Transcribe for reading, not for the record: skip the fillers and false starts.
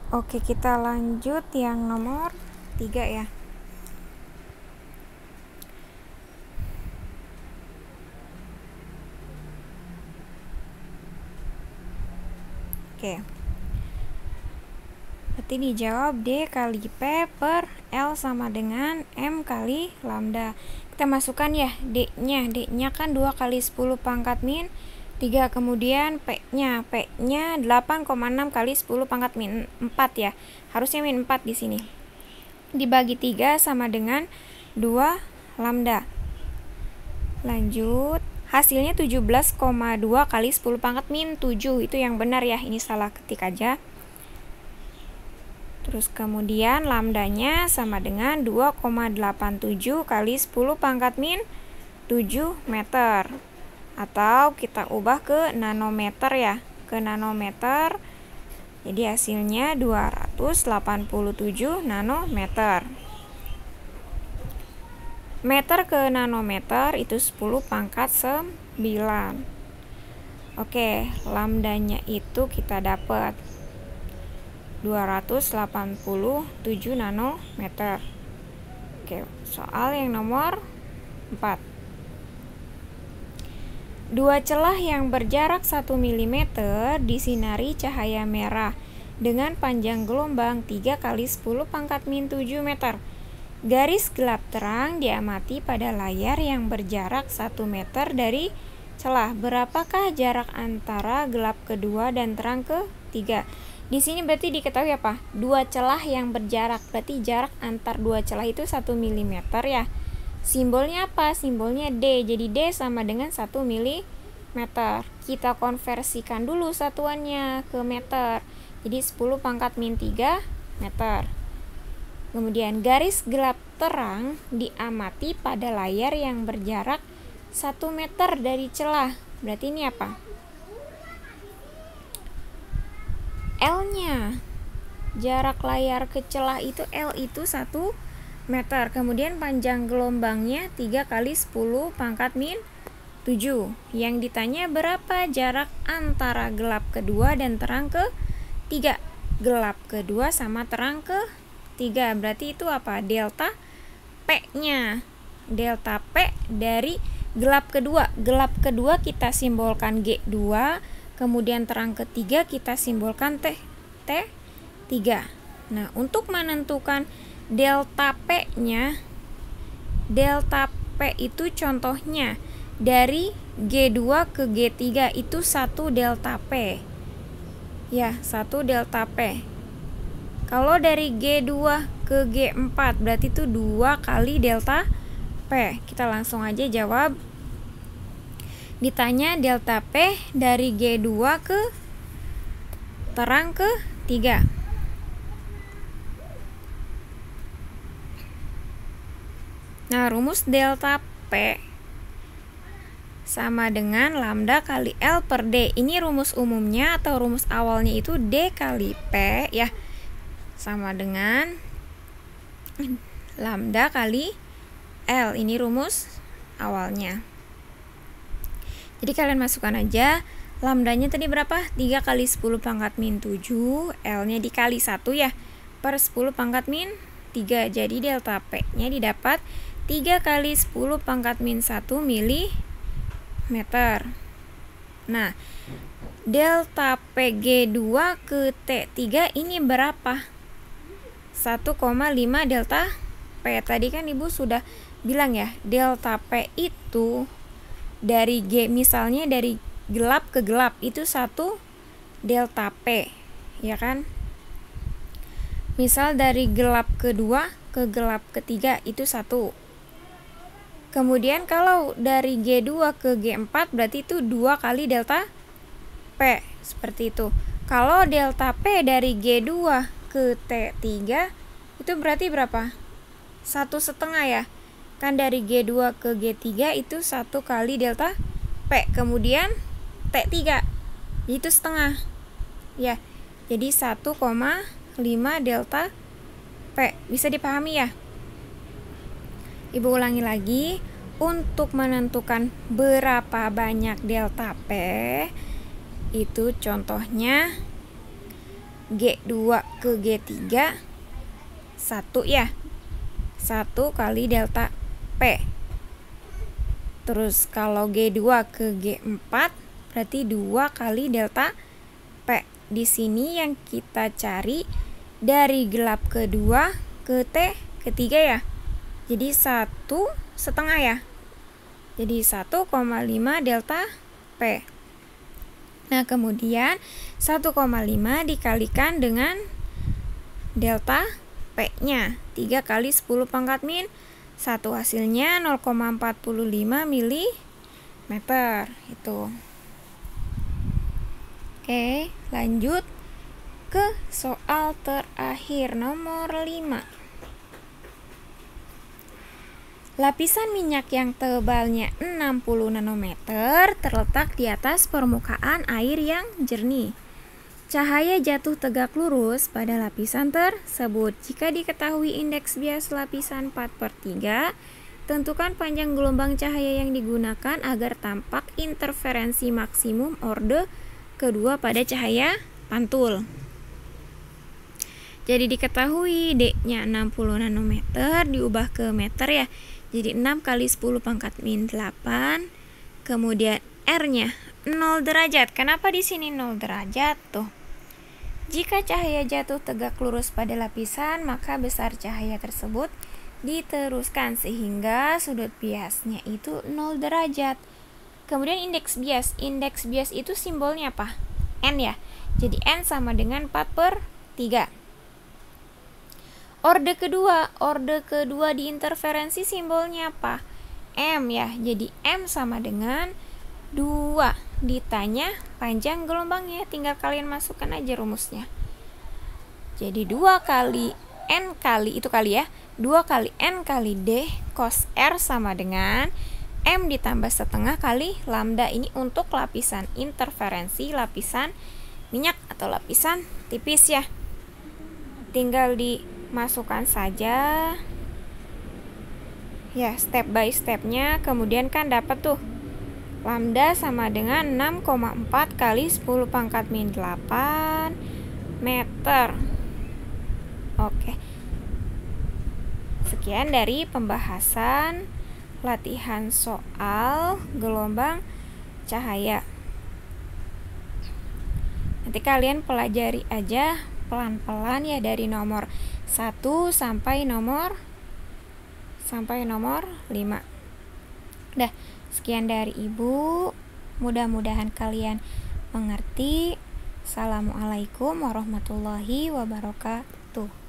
Oke, kita lanjut yang nomor 3 ya. Oke. Berarti dijawab D kali P per L sama dengan M kali lambda. Kita masukkan ya D-nya. D-nya kan 2 kali 10 pangkat min 3, kemudian P-nya 8,6 kali 10 pangkat min 4 ya. Harusnya min 4 di sini. Dibagi 3 sama dengan 2 lambda. Lanjut, hasilnya 17,2 kali 10 pangkat min 7. Itu yang benar ya, ini salah ketik aja. Terus kemudian lambdanya sama dengan 2,87 kali 10 pangkat min 7 meter. Atau kita ubah ke nanometer ya, ke nanometer. Jadi hasilnya 287 nanometer. Meter ke nanometer itu 10 pangkat 9. Oke, lambdanya itu kita dapat 287 nanometer. Oke, soal yang nomor 4. Dua celah yang berjarak 1 mm disinari cahaya merah dengan panjang gelombang 3 kali 10 pangkat min 7 meter. Garis gelap terang diamati pada layar yang berjarak 1 meter dari celah. Berapakah jarak antara gelap kedua dan terang ketiga? Di sini berarti diketahui apa? Dua celah yang berjarak, berarti jarak antar dua celah itu 1 mm ya. Simbolnya apa? Simbolnya D. Jadi D sama dengan 1 mm. Kita konversikan dulu satuannya ke meter. Jadi 10 pangkat min 3 meter. Kemudian garis gelap terang diamati pada layar yang berjarak 1 meter dari celah. Berarti ini apa? L-nya. Jarak layar ke celah itu L itu 1 meter. Kemudian panjang gelombangnya 3 kali 10 pangkat min 7. Yang ditanya berapa jarak antara gelap kedua dan terang ketiga? Gelap kedua sama terang ketiga. Berarti itu apa? Delta P-nya. Delta P dari gelap kedua. Gelap kedua kita simbolkan G2. Kemudian terang ketiga kita simbolkan T3. Nah, untuk menentukan delta P-nya, delta P itu contohnya dari G2 ke G3 itu 1 delta P. Ya, 1 delta P. Kalau dari G2 ke G4 berarti itu 2 kali delta P. Kita langsung aja jawab. Ditanya delta P dari G2 ke terang ketiga. Nah, rumus delta P sama dengan lambda kali L per D. Ini rumus umumnya atau rumus awalnya itu D kali P ya. Sama dengan lambda kali L. Ini rumus awalnya. Jadi kalian masukkan aja. Lambdanya tadi berapa? 3 kali 10 pangkat min 7. L-nya dikali 1 ya. Per 10 pangkat min 3. Jadi delta P-nya didapat 3 kali 10 pangkat min 1 mm. Nah, delta PG2 ke T3 ini berapa? 1,5 delta P. Tadi kan Ibu sudah bilang ya, delta P itu dari G, misalnya dari gelap ke gelap itu 1 delta P, ya kan? Misal dari gelap kedua ke gelap ketiga itu 1. Kemudian kalau dari G2 ke G4 berarti itu 2 kali delta P. Seperti itu. Kalau delta P dari G2 ke T3 itu berarti berapa? 1,5 ya. Kan dari G2 ke G3 itu 1 kali delta P. Kemudian T3 itu setengah. Ya. Jadi 1,5 delta P. Bisa dipahami ya? Ibu ulangi lagi, untuk menentukan berapa banyak delta P, itu contohnya G2 ke G3 1 ya. 1 kali delta P. Terus kalau G2 ke G4 berarti 2 kali delta P. Di sini yang kita cari dari gelap kedua ke T ketiga ya. Jadi 1,5 ya. Jadi 1,5 delta P. Nah, kemudian 1,5 dikalikan dengan delta P-nya. 3 kali 10 pangkat min 1, hasilnya 0,45 mm. Itu. Oke, lanjut ke soal terakhir nomor 5. Lapisan minyak yang tebalnya 60 nanometer terletak di atas permukaan air yang jernih. Cahaya jatuh tegak lurus pada lapisan tersebut. Jika diketahui indeks bias lapisan 4/3, tentukan panjang gelombang cahaya yang digunakan agar tampak interferensi maksimum orde kedua pada cahaya pantul. Jadi diketahui D-nya 60 nanometer diubah ke meter ya. Jadi 6 kali 10 pangkat min 8. Kemudian R-nya 0 derajat. Kenapa di sini 0 derajat tuh? Jika cahaya jatuh tegak lurus pada lapisan, maka besar cahaya tersebut diteruskan sehingga sudut biasnya itu 0 derajat. Kemudian indeks bias. Indeks bias itu simbolnya apa? N ya. Jadi N sama dengan 4/3. Orde kedua diinterferensi simbolnya apa? M ya. Jadi M sama dengan 2. Ditanya panjang gelombangnya, tinggal kalian masukkan aja rumusnya. Jadi 2 kali N kali, itu kali ya, 2 kali N kali D cos R sama dengan M ditambah setengah kali lambda. Ini untuk lapisan interferensi, lapisan minyak atau lapisan tipis ya. Tinggal dimasukkan saja ya step by stepnya. Kemudian kan dapat tuh lambda sama dengan 6,4 kali 10 pangkat min 8 meter. Oke. Sekian dari pembahasan latihan soal gelombang cahaya. Nanti kalian pelajari aja pelan-pelan ya dari nomor 1 sampai nomor 5. Udah, sekian dari Ibu. Mudah-mudahan kalian mengerti. Assalamualaikum warahmatullahi wabarakatuh.